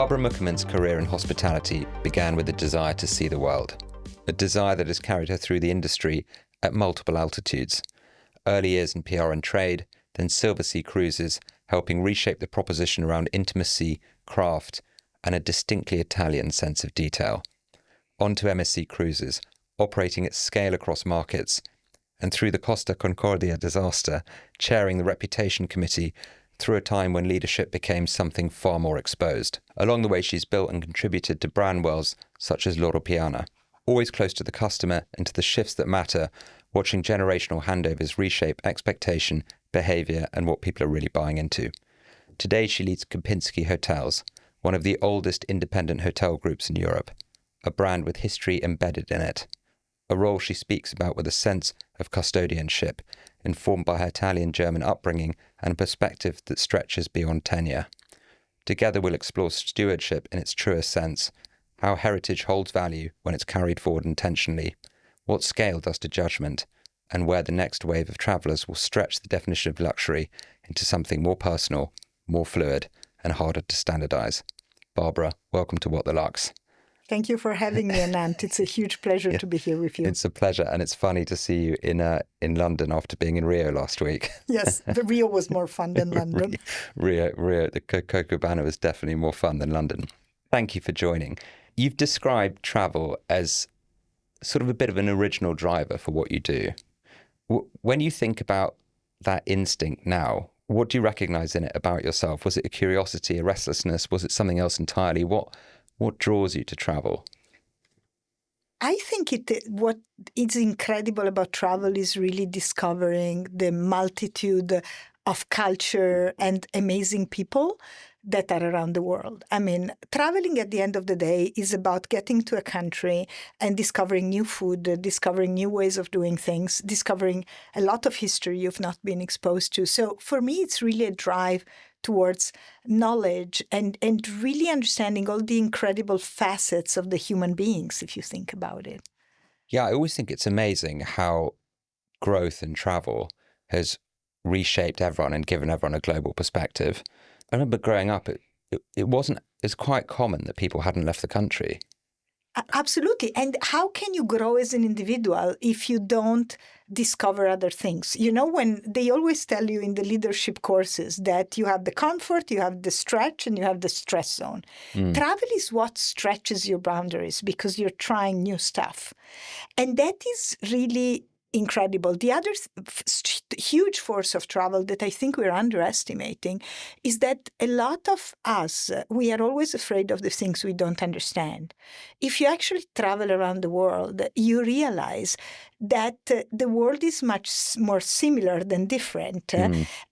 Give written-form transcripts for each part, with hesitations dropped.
Barbara Muckermann's career in hospitality began with a desire to see the world, a desire that has carried her through the industry at multiple altitudes. Early years in PR and trade, then Silversea Cruises, helping reshape the proposition around intimacy, craft, and a distinctly Italian sense of detail. On to MSC Cruises, operating at scale across markets, and through the Costa Concordia disaster, chairing the Reputation Committee through a time when leadership became something far more exposed. Along the way, she's built and contributed to brand worlds such as Loro Piana, always close to the customer and to the shifts that matter, watching generational handovers reshape expectation, behaviour, and what people are really buying into. Today, she leads Kempinski Hotels, one of the oldest independent hotel groups in Europe, a brand with history embedded in it, a role she speaks about with a sense of custodianship, informed by her Italian-German upbringing and a perspective that stretches beyond tenure. Together we'll explore stewardship in its truest sense, how heritage holds value when it's carried forward intentionally, what scale does to judgment, and where the next wave of travellers will stretch the definition of luxury into something more personal, more fluid, and harder to standardise. Barbara, welcome to What the Lux. Thank you for having me, Anant. It's a huge pleasure to be here with you. It's a pleasure, and it's funny to see you in London after being in Rio last week. Yes, the Rio was more fun than London. Rio, the Copacabana was definitely more fun than London. Thank you for joining. You've described travel as sort of a bit of an original driver for what you do. When you think about that instinct now, what do you recognise in it about yourself? Was it a curiosity, a restlessness? Was it something else entirely? What draws you to travel? I think what is incredible about travel is really discovering the multitude of culture and amazing people that are around the world. I mean, traveling at the end of the day is about getting to a country and discovering new food, discovering new ways of doing things, discovering a lot of history you've not been exposed to. So for me, it's really a drive towards knowledge and really understanding all the incredible facets of the human beings, if you think about it. Yeah, I always think it's amazing how growth and travel has reshaped everyone and given everyone a global perspective. I remember growing up, it's quite common that people hadn't left the country. Absolutely. And how can you grow as an individual if you don't discover other things? You know, when they always tell you in the leadership courses that you have the comfort, you have the stretch, and you have the stress zone. Travel is what stretches your boundaries because you're trying new stuff. And that is really incredible. The other huge force of travel that I think we're underestimating is that a lot of us, we are always afraid of the things we don't understand. If you actually travel around the world, you realize that the world is much more similar than different.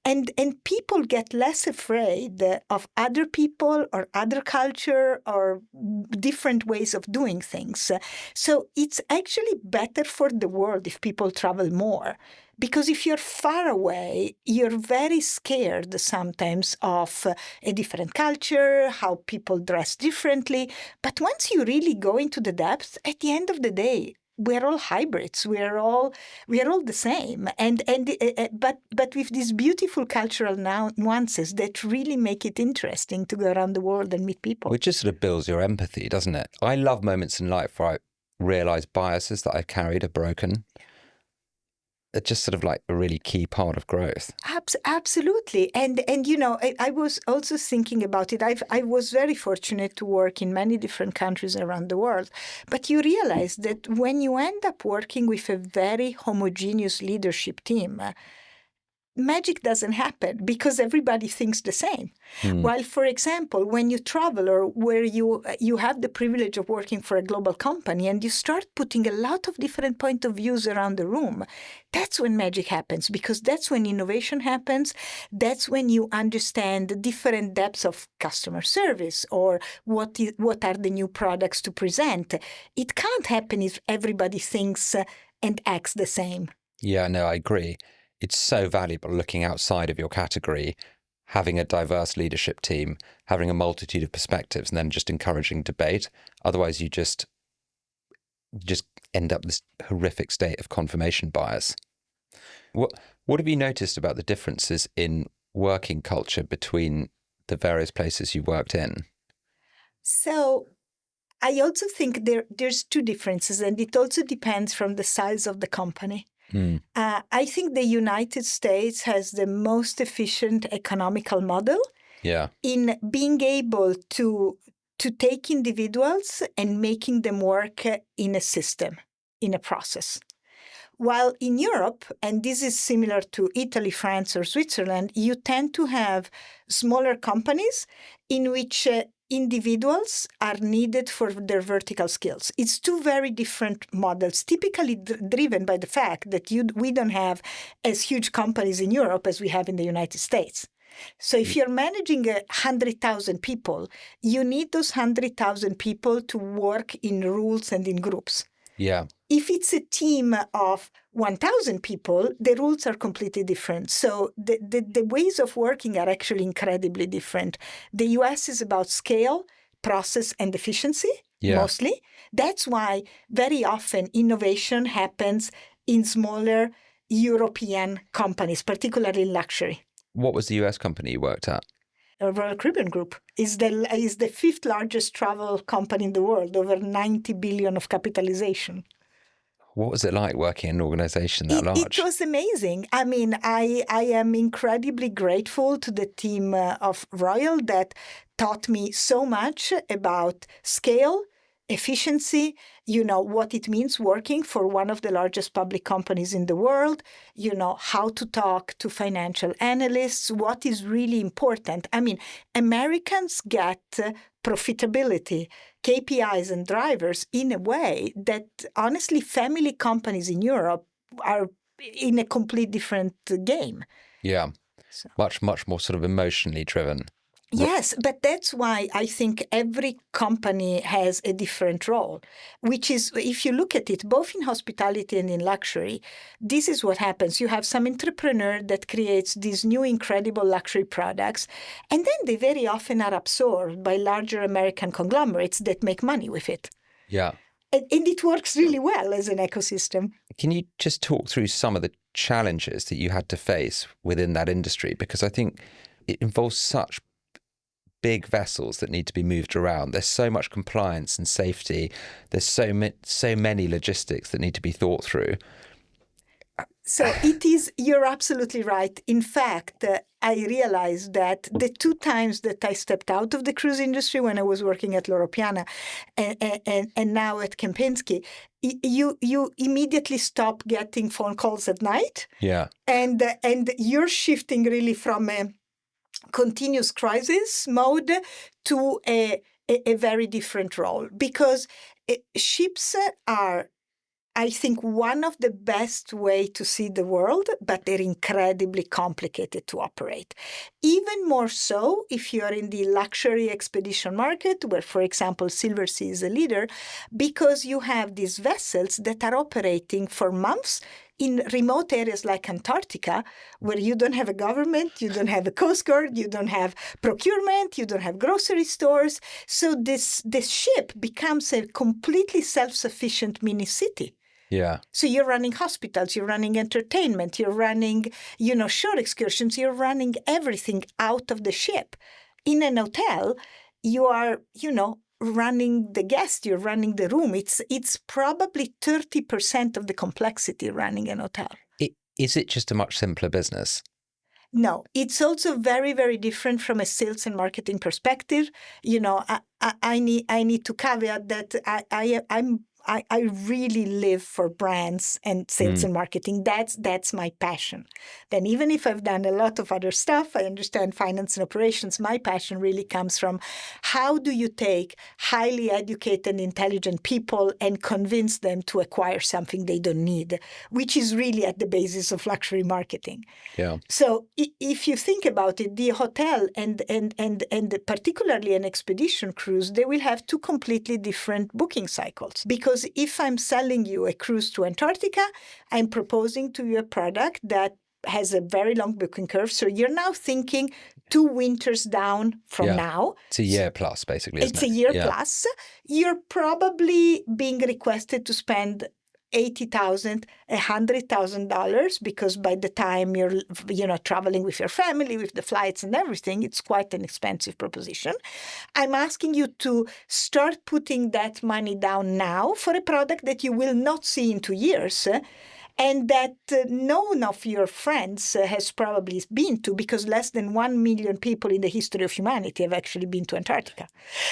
And people get less afraid of other people or other culture or different ways of doing things. So it's actually better for the world if people travel more. Because if you're far away, you're very scared sometimes of a different culture, how people dress differently. But once you really go into the depths, at the end of the day, we're all hybrids. We are all the same, but with these beautiful cultural nuances that really make it interesting to go around the world and meet people. It just sort of builds your empathy, doesn't it? I love moments in life where I realise biases that I've carried are broken. It's just sort of like a really key part of growth. Absolutely. And you know, I was also thinking about it. I was very fortunate to work in many different countries around the world. But you realize that when you end up working with a very homogeneous leadership team, magic doesn't happen because everybody thinks the same. While, for example, when you travel or where you have the privilege of working for a global company and you start putting a lot of different point of views around the room, that's when magic happens because that's when innovation happens. That's when you understand the different depths of customer service or what are the new products to present. It can't happen if everybody thinks and acts the same. Yeah, no, I agree. It's so valuable looking outside of your category, having a diverse leadership team, having a multitude of perspectives, and then just encouraging debate. Otherwise, you just end up this horrific state of confirmation bias. What have you noticed about the differences in working culture between the various places you worked in? So I also think there's two differences, and it also depends from the size of the company. I think the United States has the most efficient economical model Yeah. in being able to take individuals and making them work in a system, in a process. While in Europe, and this is similar to Italy, France, or Switzerland, you tend to have smaller companies in which individuals are needed for their vertical skills. It's two very different models, typically driven by the fact that we don't have as huge companies in Europe as we have in the United States. So if you're managing 100,000 people, you need those 100,000 people to work in rules and in groups. Yeah. If it's a team of 1,000 people, the rules are completely different. So the ways of working are actually incredibly different. The US is about scale, process, and efficiency, mostly. That's why very often innovation happens in smaller European companies, particularly in luxury. What was the US company you worked at? Royal Caribbean Group is the fifth largest travel company in the world, over 90 billion of capitalization. What was it like working in an organization that large? It was amazing. I mean, I am incredibly grateful to the team of Royal that taught me so much about scale, efficiency, what it means working for one of the largest public companies in the world, how to talk to financial analysts, what is really important. I mean, Americans get profitability, KPIs and drivers in a way that honestly family companies in Europe are in a complete different game. Yeah. So. Much more sort of emotionally driven. Yes, but that's why I think every company has a different role, which is, if you look at it, both in hospitality and in luxury, this is what happens. You have some entrepreneur that creates these new incredible luxury products, and then they very often are absorbed by larger American conglomerates that make money with it. Yeah. And it works really well as an ecosystem. Can you just talk through some of the challenges that you had to face within that industry? Because I think it involves such big vessels that need to be moved around. There's so much compliance and safety. There's so many logistics that need to be thought through. So you're absolutely right. In fact, I realized that the two times that I stepped out of the cruise industry, when I was working at Loro Piana and now at Kempinski, you immediately stop getting phone calls at night. Yeah. And you're shifting really from a continuous crisis mode to a very different role, because ships are, I think, one of the best way to see the world, but they're incredibly complicated to operate. Even more so if you're in the luxury expedition market, where, for example, Silversea is a leader, because you have these vessels that are operating for months in remote areas like Antarctica, where you don't have a government, you don't have a coast guard, you don't have procurement, you don't have grocery stores. So this ship becomes a completely self-sufficient mini city. Yeah. So you're running hospitals, you're running entertainment, you're running, shore excursions, you're running everything out of the ship. In an hotel, you are, running the guest, you're running the room. It's probably 30% of the complexity running an hotel. Is it just a much simpler business? No, it's also very, very different from a sales and marketing perspective. I need to caveat that I really live for brands and sales and marketing. That's my passion. Then even if I've done a lot of other stuff, I understand finance and operations, my passion really comes from how do you take highly educated, intelligent people and convince them to acquire something they don't need, which is really at the basis of luxury marketing. Yeah. So if you think about it, the hotel and particularly an expedition cruise, they will have two completely different booking cycles. Because if I'm selling you a cruise to Antarctica, I'm proposing to you a product that has a very long booking curve. So you're now thinking 2 winters down from now. It's a year plus, basically, isn't it? It's a year plus. You're probably being requested to spend $80,000, $100,000, because by the time you're, traveling with your family, with the flights and everything, it's quite an expensive proposition. I'm asking you to start putting that money down now for a product that you will not see in 2 years. And that none of your friends has probably been to, because less than 1 million people in the history of humanity have actually been to Antarctica.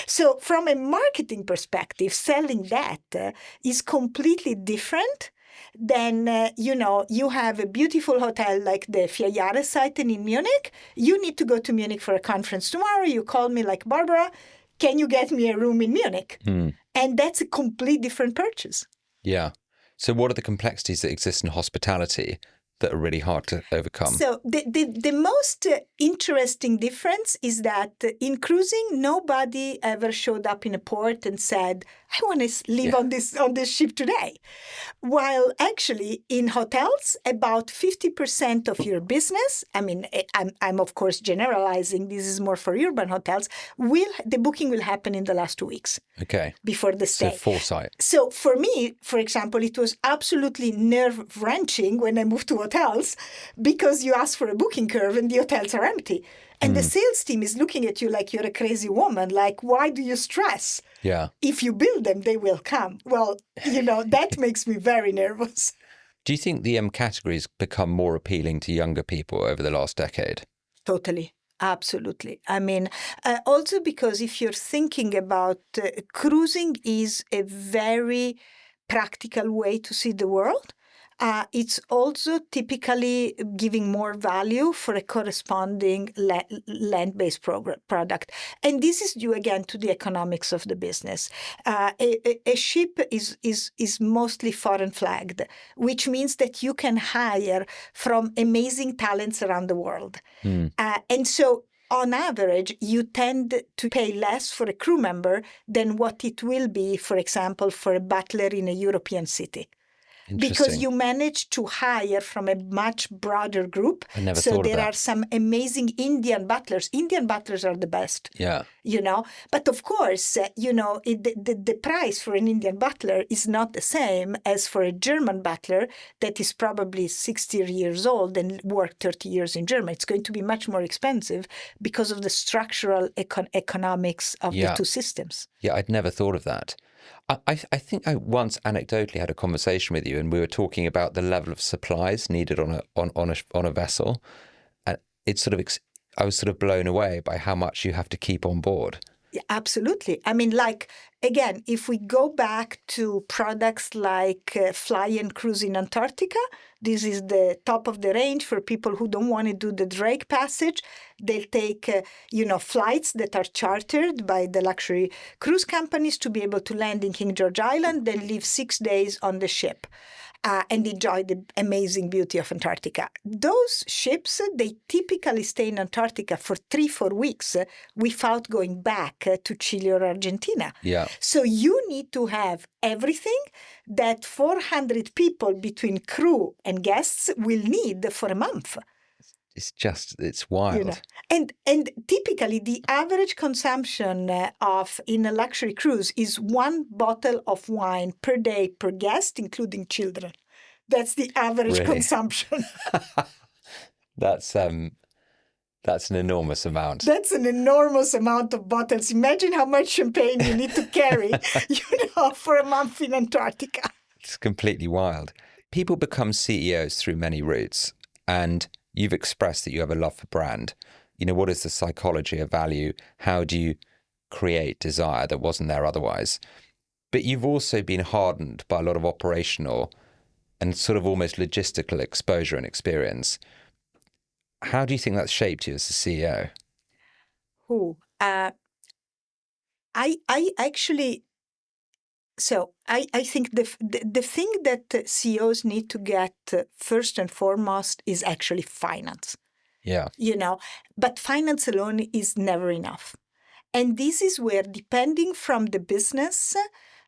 So from a marketing perspective, selling that is completely different than, you have a beautiful hotel like the Vierjahreszeiten in Munich. You need to go to Munich for a conference tomorrow. You call me like, Barbara, can you get me a room in Munich? And that's a complete different purchase. Yeah. So what are the complexities that exist in hospitality that are really hard to overcome? So the most interesting difference is that in cruising, nobody ever showed up in a port and said, I want to live on this ship today. While actually in hotels, about 50% of your business, I mean, I'm of course generalizing, this is more for urban hotels, the booking will happen in the last 2 weeks. Okay. Before the stay. So foresight. So for me, for example, it was absolutely nerve-wracking when I moved to hotels, because you ask for a booking curve and the hotels are empty. And the sales team is looking at you like you're a crazy woman. Like, why do you stress? Yeah. If you build them, they will come. Well, that makes me very nervous. Do you think the categories become more appealing to younger people over the last decade? Totally. Absolutely. I mean, also because if you're thinking about cruising is a very practical way to see the world. It's also typically giving more value for a corresponding land-based product. And this is due again to the economics of the business. A ship is mostly foreign flagged, which means that you can hire from amazing talents around the world. And so on average, you tend to pay less for a crew member than what it will be, for example, for a butler in a European city. Because you manage to hire from a much broader group. I never so thought of there that. are some amazing Indian butlers. Indian butlers are the best. Yeah. But of course, the price for an Indian butler is not the same as for a German butler that is probably 60 years old and worked 30 years in Germany. It's going to be much more expensive because of the structural economics of the two systems. Yeah, I'd never thought of that. I think I once anecdotally had a conversation with you, and we were talking about the level of supplies needed on a vessel, and I was sort of blown away by how much you have to keep on board. Yeah, absolutely. I mean, again, if we go back to products like Fly and Cruise in Antarctica, this is the top of the range for people who don't want to do the Drake Passage. They'll take, flights that are chartered by the luxury cruise companies to be able to land in King George Island, then live 6 days on the ship. And enjoy the amazing beauty of Antarctica. Those ships, they typically stay in Antarctica for 3-4 weeks without going back to Chile or Argentina. Yeah. So you need to have everything that 400 people between crew and guests will need for a month. It's wild. And typically the average consumption in a luxury cruise is 1 bottle of wine per day per guest, including children. That's the average consumption. That's an enormous amount. That's an enormous amount of bottles. Imagine how much champagne you need to carry, for a month in Antarctica. It's completely wild. People become CEOs through many routes, and you've expressed that you have a love for brand. What is the psychology of value? How do you create desire that wasn't there otherwise? But you've also been hardened by a lot of operational and sort of almost logistical exposure and experience. How do you think that's shaped you as a CEO? I think the thing that CEOs need to get first and foremost is actually finance. Yeah. But finance alone is never enough. And this is where, depending from the business,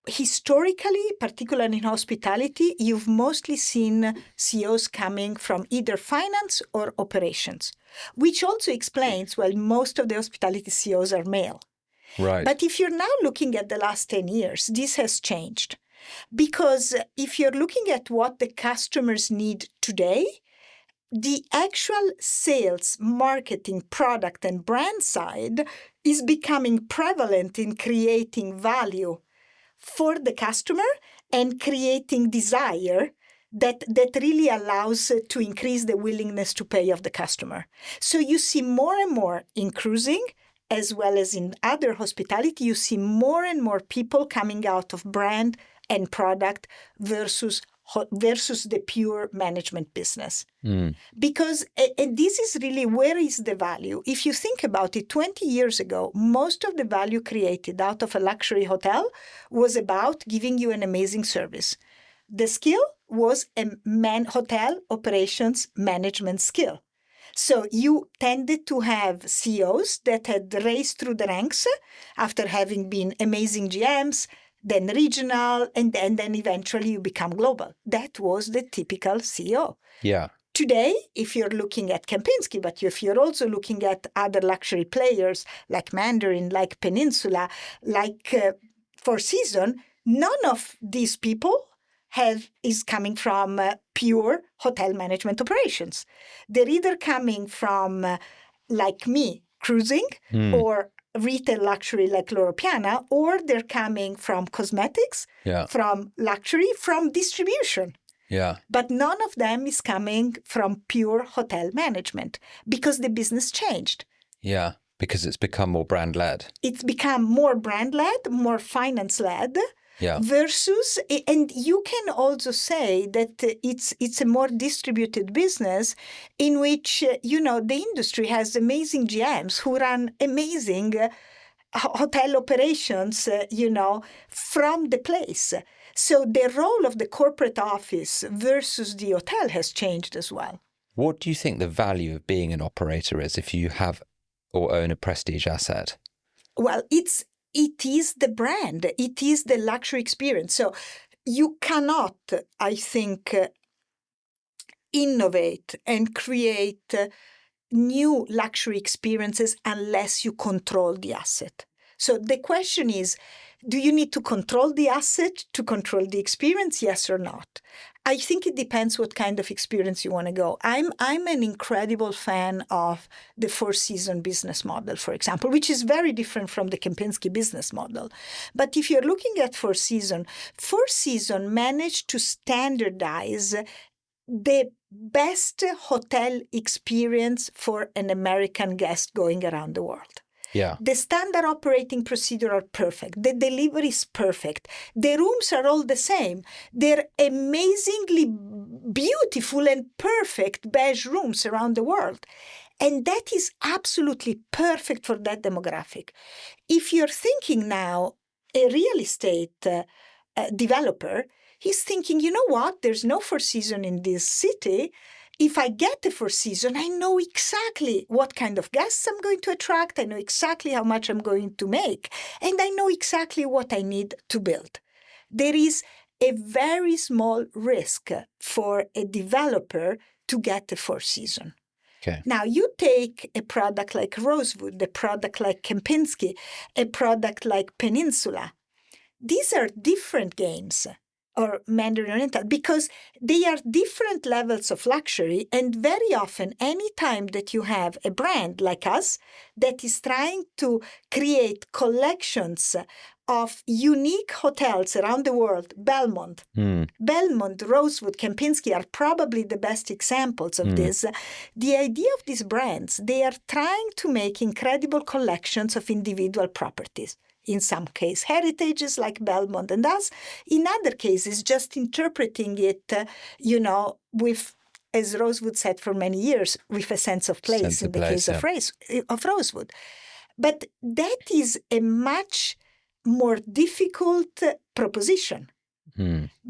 historically, particularly in hospitality, you've mostly seen CEOs coming from either finance or operations, which also explains why most of the hospitality CEOs are male. Right. But if you're now looking at the last 10 years, this has changed. Because if you're looking at what the customers need today, the actual sales, marketing, product, and brand side is becoming prevalent in creating value for the customer and creating desire that really allows to increase the willingness to pay of the customer. So you see more and more in cruising, as well as in other hospitality, you see more and more people coming out of brand and product versus the pure management business. Because and this is really where is the value. If you think about it, 20 years ago, most of the value created out of a luxury hotel was about giving you an amazing service. The skill was a hotel operations management skill. So you tended to have CEOs that had raced through the ranks after having been amazing GMs, then regional, and then eventually you become global. That was the typical CEO. Yeah. Today, if you're looking at Kempinski, but if you're also looking at other luxury players like Mandarin, like Peninsula, like Four Seasons, none of these people is coming from pure hotel management operations. They're either coming from, like me, cruising, or retail luxury like Loro Piana, or they're coming from cosmetics, from luxury, from distribution. Yeah. But none of them is coming from pure hotel management because the business changed. Yeah, because it's become more brand-led. It's become more brand-led, more finance-led. Yeah. Versus, and you can also say that it's a more distributed business in which, the industry has amazing GMs who run amazing hotel operations, from the place. So the role of the corporate office versus the hotel has changed as well. What do you think the value of being an operator is if you have or own a prestige asset? Well, it is the brand. It is the luxury experience. So you cannot, I think, innovate and create new luxury experiences unless you control the asset. So the question is, do you need to control the asset to control the experience? Yes or not? I think it depends what kind of experience you want to go. I'm an incredible fan of the Four Seasons business model, for example, which is very different from the Kempinski business model. But if you're looking at Four Seasons managed to standardize the best hotel experience for an American guest going around the world. Yeah. The standard operating procedure are perfect. The delivery is perfect. The rooms are all the same. They're amazingly beautiful and perfect beige rooms around the world. And that is absolutely perfect for that demographic. If you're thinking now, a real estate developer, he's thinking, you know what? There's no Four Seasons in this city. If I get the Four Seasons, I know exactly what kind of guests I'm going to attract. I know exactly how much I'm going to make. And I know exactly what I need to build. There is a very small risk for a developer to get the Four Seasons. Okay. Now, you take a product like Rosewood, a product like Kempinski, a product like Peninsula. These are different games, or Mandarin Oriental, because they are different levels of luxury. And very often, any time that you have a brand like us that is trying to create collections of unique hotels around the world, Belmont, Rosewood, Kempinski are probably the best examples of this. The idea of these brands, they are trying to make incredible collections of individual properties. In some case, heritages like Belmont and us. In other cases, just interpreting it, with, as Rosewood said for many years, with a sense of place in the case of Rosewood. But that is a much more difficult proposition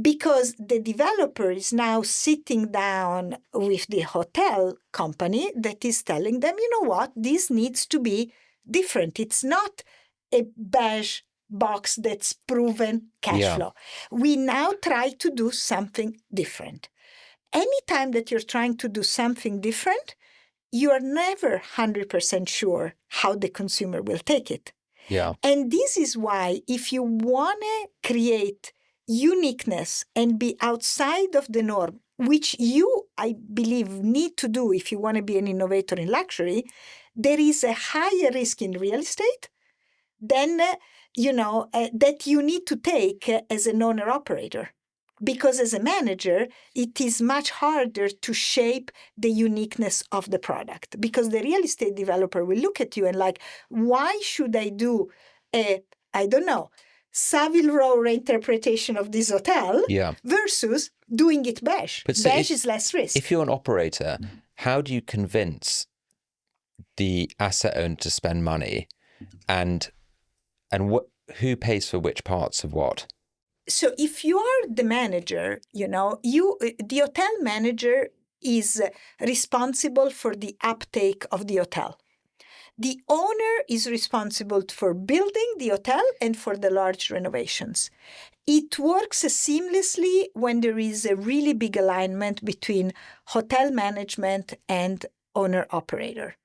because the developer is now sitting down with the hotel company that is telling them, you know what, this needs to be different. It's not a beige box that's proven cash flow. We now try to do something different. Anytime that you're trying to do something different, you are never 100% sure how the consumer will take it. Yeah. And this is why if you want to create uniqueness and be outside of the norm, which you, I believe, need to do if you want to be an innovator in luxury, there is a higher risk in real estate than, that you need to take as an owner-operator. Because as a manager, it is much harder to shape the uniqueness of the product. Because the real estate developer will look at you and like, why should I do I don't know, Savile Row reinterpretation of this hotel versus doing it beige. But so beige is less risk. If you're an operator, how do you convince the asset owner to spend money, and who pays for which parts of what? So if you are the manager, the hotel manager is responsible for the uptake of the hotel. The owner is responsible for building the hotel and for the large renovations. It works seamlessly when there is a really big alignment between hotel management and owner-operator.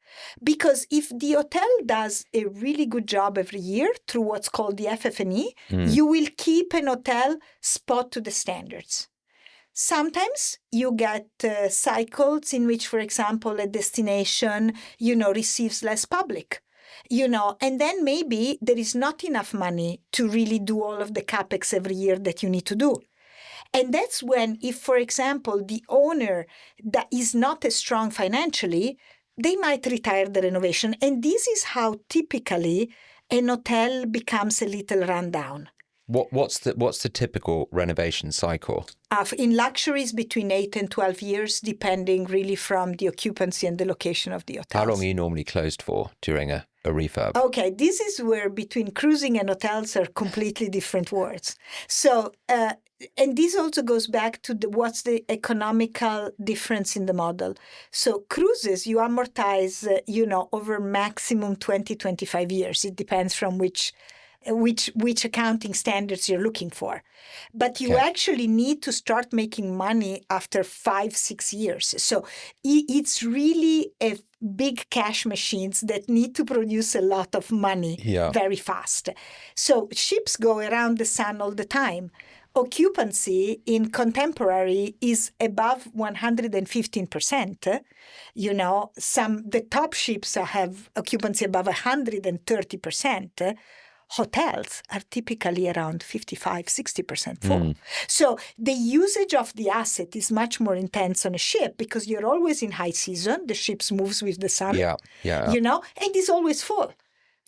Because if the hotel does a really good job every year through what's called the FF&E, you will keep an hotel spot to the standards. Sometimes you get cycles in which, for example, a destination, receives less public, and then maybe there is not enough money to really do all of the capex every year that you need to do. And that's when, if, for example, the owner that is not as strong financially, they might retire the renovation. And this is how typically an hotel becomes a little rundown. What's the typical renovation cycle? In luxuries, between 8 and 12 years, depending really from the occupancy and the location of the hotel. How long are you normally closed for during a refurb? Okay, this is where between cruising and hotels are completely different words. So, and this also goes back to what's the economical difference in the model. So cruises, you amortize, over maximum 20, 25 years. It depends from which accounting standards you're looking for. But you actually need to start making money after 5-6 years. So it's really a big cash machines that need to produce a lot of money very fast. So ships go around the sun all the time. Occupancy in contemporary is above 115%. The top ships have occupancy above 130%. Hotels are typically around 55-60% full. So the usage of the asset is much more intense on a ship because you're always in high season. The ship moves with the sun, and it's always full.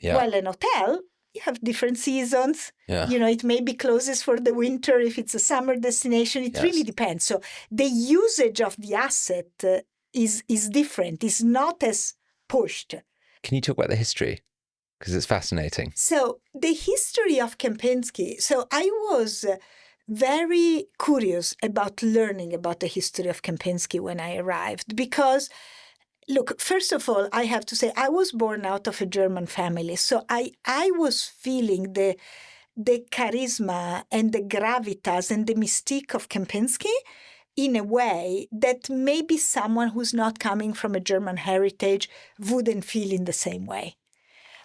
While an hotel, you have different seasons. It may be closes for the winter if it's a summer destination. It really depends. So the usage of the asset is different. It's not as pushed. Can you talk about the history? Because it's fascinating. So the history of Kempinski. So I was very curious about learning about the history of Kempinski when I arrived. Because, look, first of all, I have to say I was born out of a German family. So I was feeling the charisma and the gravitas and the mystique of Kempinski in a way that maybe someone who's not coming from a German heritage wouldn't feel in the same way.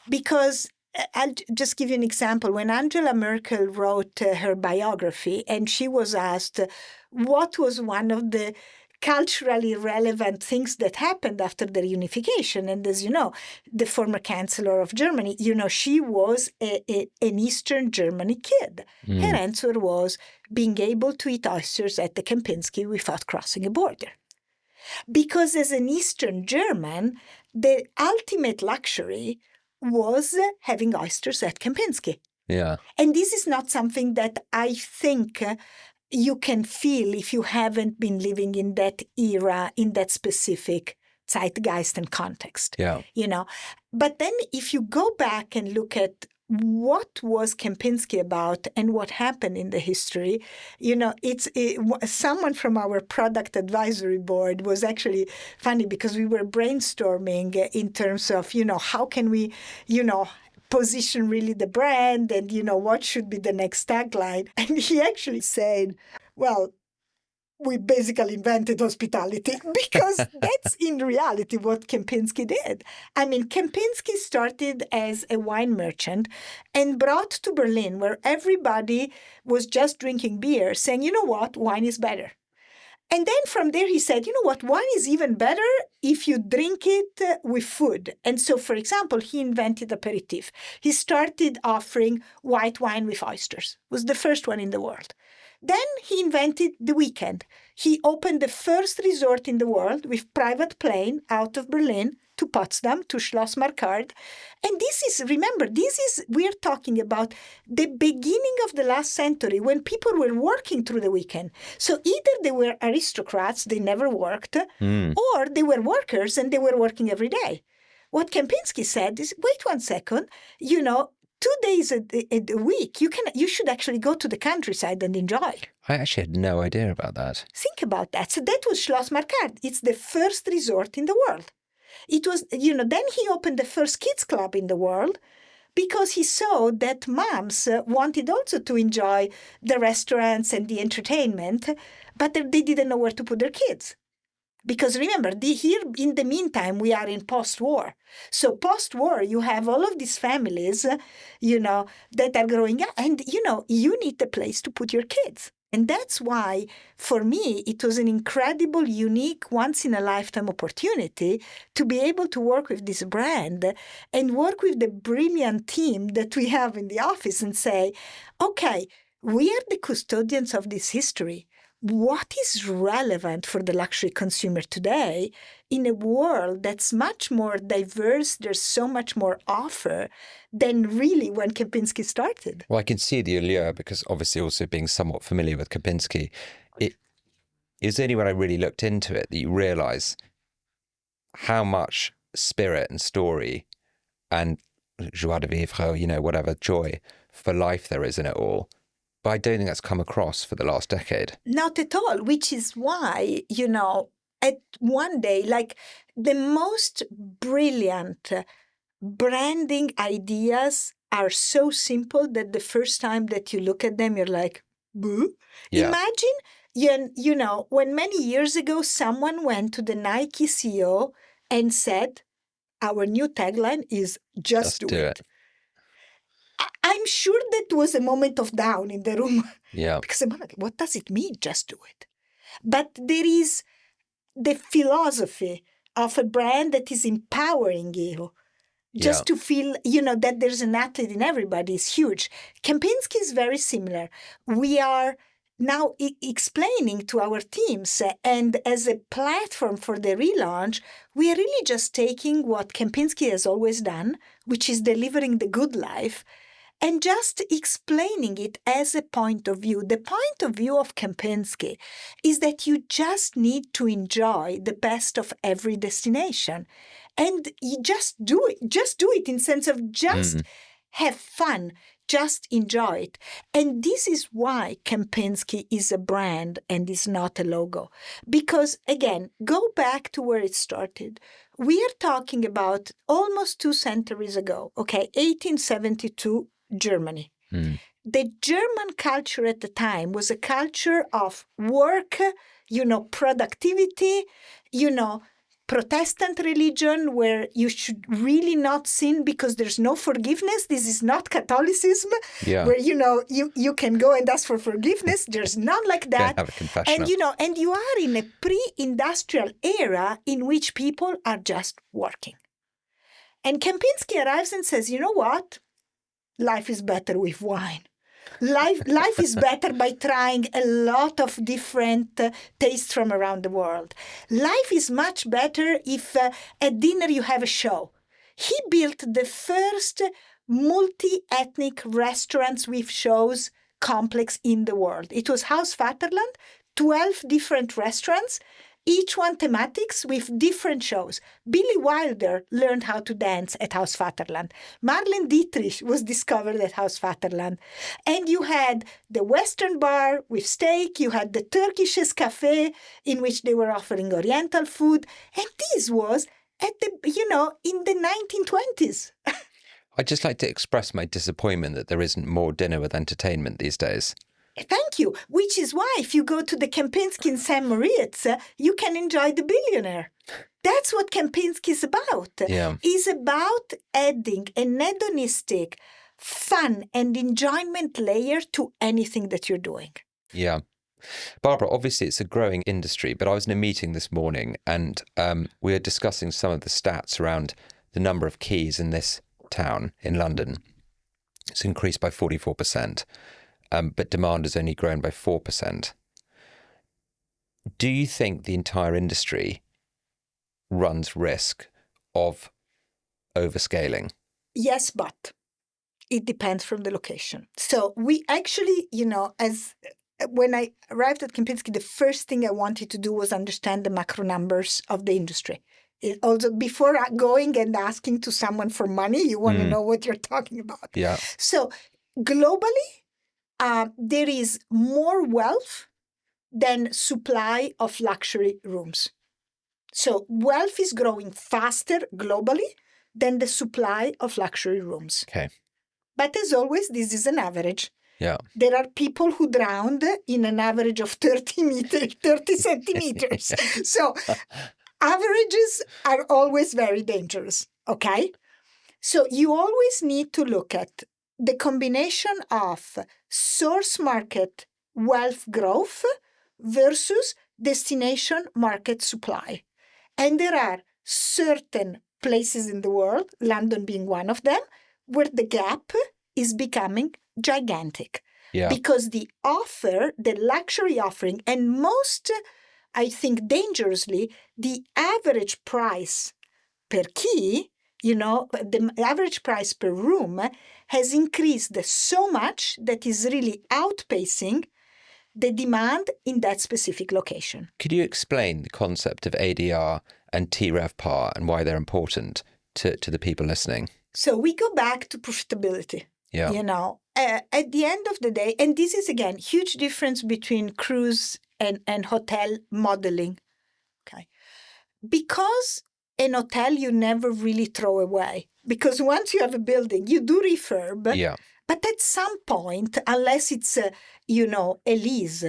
Because I'll just give you an example. When Angela Merkel wrote her biography and she was asked what was one of the culturally relevant things that happened after the reunification. And as you know, the former chancellor of Germany, she was an Eastern Germany kid. Her answer was being able to eat oysters at the Kempinski without crossing a border. Because as an Eastern German, the ultimate luxury was having oysters at Kempinski. And this is not something that I think you can feel if you haven't been living in that era, in that specific zeitgeist and context. But then if you go back and look at what was Kempinski about and what happened in the history, someone from our product advisory board was actually funny because we were brainstorming in terms of, how can we, position really the brand and, what should be the next tagline. And he actually said, well, we basically invented hospitality because that's in reality what Kempinski did. I mean, Kempinski started as a wine merchant and brought to Berlin, where everybody was just drinking beer, saying, you know what, wine is better. And then from there, he said, you know what, wine is even better if you drink it with food. And so, for example, he invented aperitif. He started offering white wine with oysters. It was the first one in the world. Then he invented the weekend. He opened the first resort in the world with private plane out of Berlin to Potsdam, to Schloss Markard. And remember, we're talking about the beginning of the last century when people were working through the weekend. So either they were aristocrats, they never worked, or they were workers and they were working every day. What Kempinski said is, wait 1 second, 2 days a week, you should actually go to the countryside and enjoy. I actually had no idea about that. Think about that. So that was Schloss Markard. It's the first resort in the world. It was, then he opened the first kids club in the world because he saw that moms wanted also to enjoy the restaurants and the entertainment, but they didn't know where to put their kids. Because remember, here in the meantime, we are in post-war. So post-war, you have all of these families, that are growing up. And, you need a place to put your kids. And that's why, for me, it was an incredible, unique, once-in-a-lifetime opportunity to be able to work with this brand and work with the brilliant team that we have in the office and say, okay, we are the custodians of this history. What is relevant for the luxury consumer today in a world that's much more diverse, there's so much more offer than really when Kempinski started? Well, I can see the allure because obviously also being somewhat familiar with Kempinski, it is only when I really looked into it that you realise how much spirit and story and joie de vivre, whatever, joy for life there is in it all. But I don't think that's come across for the last decade. Not at all, which is why, at one day, like the most brilliant branding ideas are so simple that the first time that you look at them, you're like, boo. Yeah. Imagine, when many years ago, someone went to the Nike CEO and said, our new tagline is just do it. I'm sure that was a moment of down in the room. Yeah. Because I'm like, what does it mean, just do it? But there is the philosophy of a brand that is empowering you just to feel, that there's an athlete in everybody is huge. Kempinski is very similar. We are now explaining to our teams, and as a platform for the relaunch, we are really just taking what Kempinski has always done, which is delivering the good life, and just explaining it as a point of view. The point of view of Kempinski is that you just need to enjoy the best of every destination. And you just do it. Just do it in sense of just have fun. Just enjoy it. And this is why Kempinski is a brand and is not a logo. Because, again, go back to where it started. We are talking about almost 2 centuries ago, 1872, Germany. The German culture at the time was a culture of work, productivity, Protestant religion where you should really not sin because there's no forgiveness. This is not Catholicism where, you can go and ask for forgiveness. There's none like that. Have a confessional. And you are in a pre-industrial era in which people are just working. And Kempinski arrives and says, you know what? Life is better with wine. Life is better by trying a lot of different tastes from around the world. Life is much better if at dinner you have a show. He built the first multi-ethnic restaurants with shows complex in the world. It was Haus Vaterland, 12 different restaurants, each one thematics with different shows. Billy Wilder learned how to dance at Haus Vaterland. Marlene Dietrich was discovered at Haus Vaterland. And you had the Western bar with steak. You had the Turkish cafe in which they were offering Oriental food. And this was in the 1920s. I'd just like to express my disappointment that there isn't more dinner with entertainment these days. Thank you. Which is why if you go to the Kempinski in St. Moritz, you can enjoy the billionaire. That's what Kempinski is about. Yeah. It's about adding an hedonistic, fun and enjoyment layer to anything that you're doing. Yeah. Barbara, obviously it's a growing industry, but I was in a meeting this morning and we were discussing some of the stats around the number of keys in this town in London. It's increased by 44%, but demand has only grown by 4%. Do you think the entire industry runs risk of overscaling? Yes, but it depends from the location. So we actually, when I arrived at Kempinski, the first thing I wanted to do was understand the macro numbers of the industry. Also, before going and asking to someone for money, you want to know what you're talking about. Yeah. So globally, there is more wealth than supply of luxury rooms. So wealth is growing faster globally than the supply of luxury rooms. Okay. But as always, this is an average. Yeah. There are people who drowned in an average of 30 centimeters. So averages are always very dangerous, okay? So you always need to look at the combination of source market wealth growth versus destination market supply. And there are certain places in the world, London being one of them, where the gap is becoming gigantic. Yeah. Because the offer, the luxury offering, and most, I think dangerously, the average price per key, the average price per room has increased so much that is really outpacing the demand in that specific location. Could you explain the concept of ADR and TREVPAR and why they're important to the people listening? So we go back to profitability. Yeah. At the end of the day, and this is, again, huge difference between cruise and hotel modeling. Okay. Because an hotel you never really throw away. Because once you have a building, you do refurb. Yeah. But at some point, unless it's, a lease,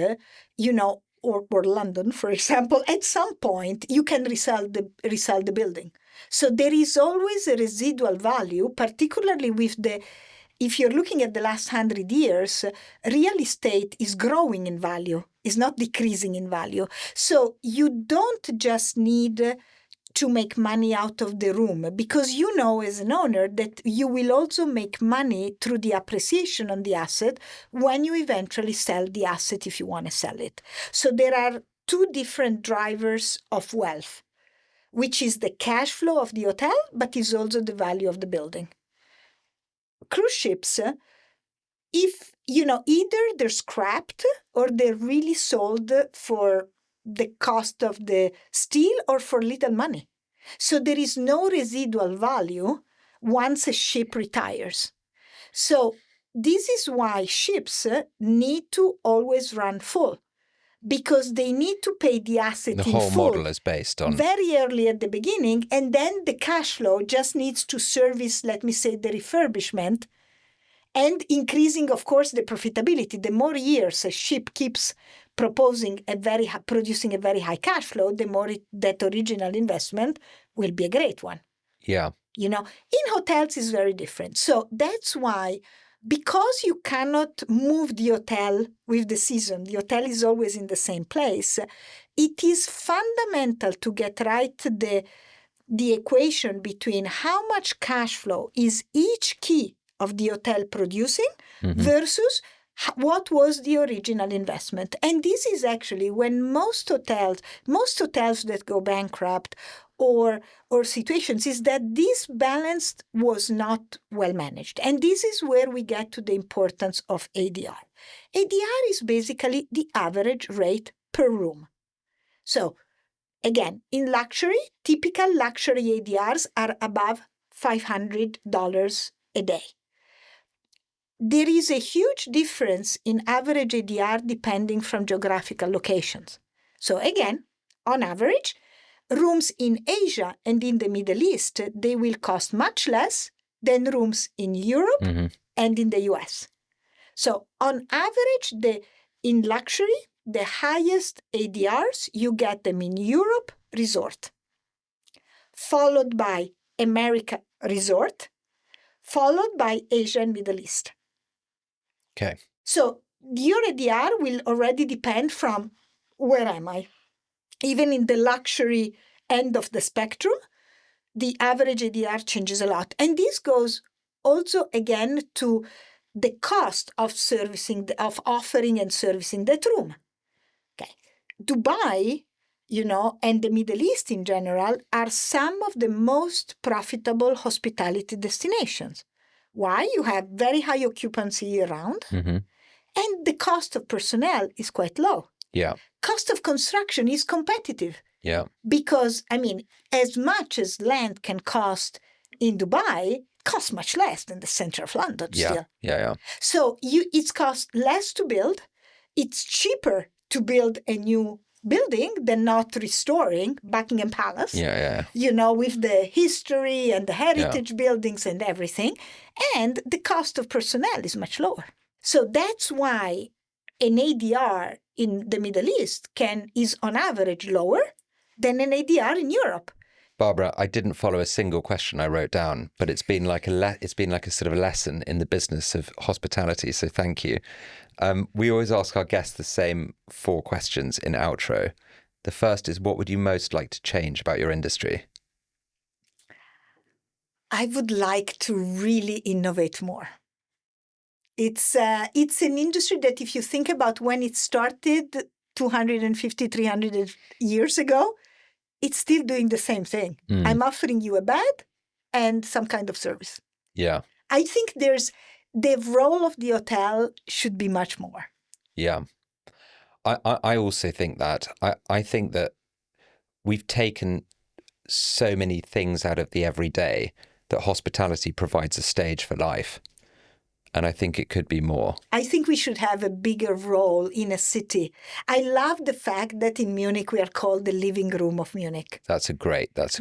or London, for example, at some point, you can resell the building. So there is always a residual value, particularly if you're looking at the last 100 years, real estate is growing in value, is not decreasing in value. So you don't just need to make money out of the room, because as an owner that you will also make money through the appreciation on the asset when you eventually sell the asset if you want to sell it. So there are two different drivers of wealth, which is the cash flow of the hotel, but is also the value of the building. Cruise ships, if, either they're scrapped or they're really sold for the cost of the steel or for little money. So there is no residual value once a ship retires. So this is why ships need to always run full, because they need to pay the asset in full. The whole model is based on very early at the beginning, and then the cash flow just needs to service, let me say, the refurbishment, and increasing, of course, the profitability. The more years a ship keeps producing a very high cash flow, the more that original investment will be a great one. Yeah. In hotels is very different. So that's why, because you cannot move the hotel with the season, the hotel is always in the same place, it is fundamental to get right the equation between how much cash flow is each key of the hotel producing versus what was the original investment. And this is actually when most hotels that go bankrupt or situations is that this balance was not well managed. And this is where we get to the importance of ADR. ADR is basically the average rate per room. So again, in luxury, typical luxury ADRs are above $500 a day. There is a huge difference in average ADR depending from geographical locations. So again, on average, rooms in Asia and in the Middle East, they will cost much less than rooms in Europe and in the US. So on average, in luxury, the highest ADRs, you get them in Europe, resort, followed by America, resort, followed by Asia and Middle East. Okay. So your ADR will already depend from where am I. Even in the luxury end of the spectrum, the average ADR changes a lot. And this goes also again to the cost of of offering and servicing that room. Okay. Dubai, and the Middle East in general are some of the most profitable hospitality destinations. Why? You have very high occupancy year round, Mm-hmm. and the cost of personnel is quite low. Yeah. Cost of construction is competitive. Yeah. Because, as much as land can cost in Dubai, costs much less than the center of London still. Yeah. So it's cost less to build. It's cheaper to build a new building than not restoring Buckingham Palace. Yeah. With the history and the heritage buildings and everything. And the cost of personnel is much lower. So that's why an ADR in the Middle East is on average lower than an ADR in Europe. Barbara, I didn't follow a single question I wrote down, but it's been like a sort of a lesson in the business of hospitality. So thank you. We always ask our guests the same 4 questions in outro. The first is, what would you most like to change about your industry? I would like to really innovate more. It's an industry that, if you think about when it started 250, 300 years ago, it's still doing the same thing. I'm offering you a bed and some kind of service. Yeah. I think the role of the hotel should be much more. Yeah. I also think that. I think that we've taken so many things out of the everyday that hospitality provides a stage for life. And I think it could be more. I think we should have a bigger role in a city. I love the fact that in Munich we are called the living room of Munich.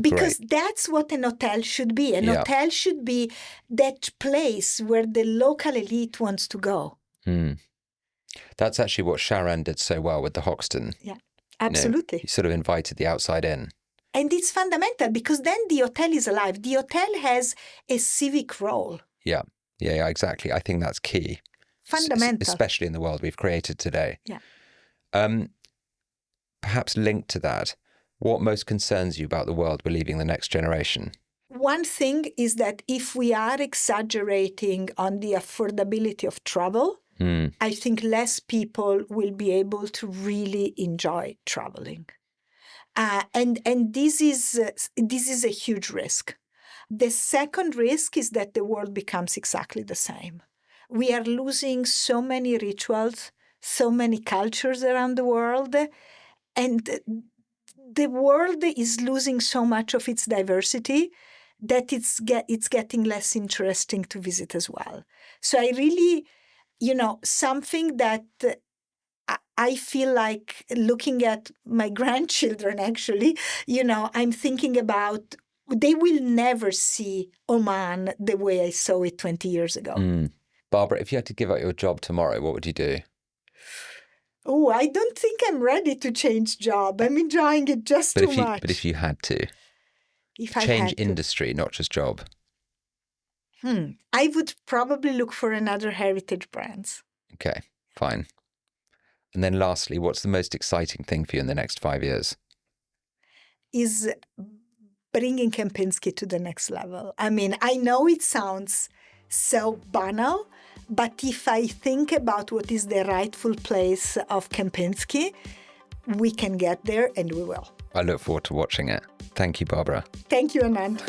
Because that's what an hotel should be. An hotel should be that place where the local elite wants to go. That's actually what Sharon did so well with the Hoxton. Yeah, absolutely. He sort of invited the outside in. And it's fundamental because then the hotel is alive. The hotel has a civic role. Yeah, exactly. I think that's key. Fundamental. Especially in the world we've created today. Yeah. Perhaps linked to that, what most concerns you about the world we're leaving the next generation? One thing is that if we are exaggerating on the affordability of travel, I think less people will be able to really enjoy traveling. And this is a huge risk. The second risk is that the world becomes exactly the same. We are losing so many rituals, so many cultures around the world, and the world is losing so much of its diversity that it's getting less interesting to visit as well. So I really, something that I feel like looking at my grandchildren, actually, I'm thinking about, they will never see Oman the way I saw it 20 years ago. Barbara, if you had to give up your job tomorrow, what would you do? Oh, I don't think I'm ready to change job. I'm enjoying it just too much. But if you had to, change industry, not just job. I would probably look for another heritage brands. Okay, fine. And then lastly, what's the most exciting thing for you in the next 5 years? Is bringing Kempinski to the next level. I mean, I know it sounds so banal, but if I think about what is the rightful place of Kempinski, we can get there and we will. I look forward to watching it. Thank you, Barbara. Thank you, Anant.